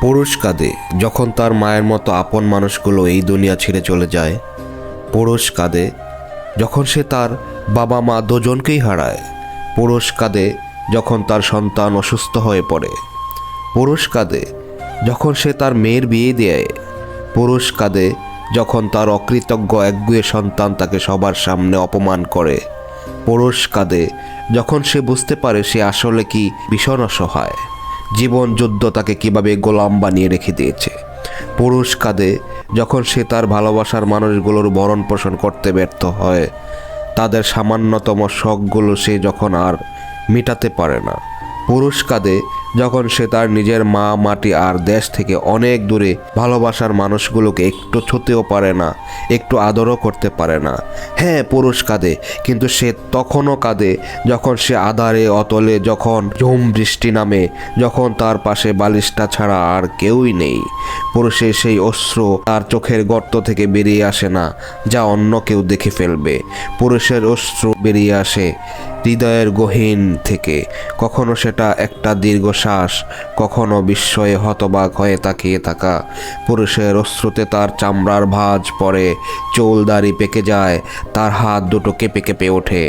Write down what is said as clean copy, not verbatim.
পুরুষ কাঁদে যখন তার মায়ের মতো আপন মানুষগুলো এই দুনিয়া ছেড়ে চলে যায়। পুরুষ কাঁদে যখন সে তার বাবা মা দুজনকেই হারায়। পুরুষ কাঁদে যখন তার সন্তান অসুস্থ হয়ে পড়ে। পুরুষ কাঁদে যখন সে তার মেয়ের বিয়ে দেয়। পুরুষ কাঁদে যখন তার অকৃতজ্ঞ একগুঁয়ে সন্তান তাকে সবার সামনে অপমান করে। পুরুষ কাঁদে যখন সে বুঝতে পারে সে আসলে কি ভীষণ অসহায়, জীবন যুদ্ধ তাকে কিভাবে গোলাম বানিয়ে রেখে দিয়েছে। পুরুষ কাঁদে যখন সে তার ভালোবাসার মানুষগুলোর ভরণ পোষণ করতে ব্যর্থ হয়, তাদের সামান্যতম শখগুলো সে যখন আর মেটাতে পারে না। পুরুষ কাঁদে যখন সে তার নিজের মা মাটি আর দেশ থেকে অনেক দূরে ভালোবাসার মানুষগুলোকে একটু ছুঁতেও পারে না, একটু আদরও করতে পারে না। হ্যাঁ, পুরুষ কাঁদে, কিন্তু সে তখনও কাঁদে যখন সে আঁধারে অতলে, যখন ঝুম বৃষ্টি নামে, যখন তার পাশে বালিশটা ছাড়া আর কেউই নেই। পুরুষের সেই অশ্রু তার চোখের গর্ত থেকে বেরিয়ে আসে না যা অন্য কেউ দেখে ফেলবে। পুরুষের অশ্রু বেরিয়ে আসে হৃদয়ের গহীন থেকে, কখনো সেটা একটা দীর্ঘশ্বাস, কখনো বিস্ময়ে হতবাক হয়ে তাকিয়ে থাকা। পুরুষের অশ্রুতে তার চামড়ার ভাঁজ পড়ে, চুল দাড়ি পেকে যায়, তার হাত দুটো কেঁপে কেঁপে ওঠে।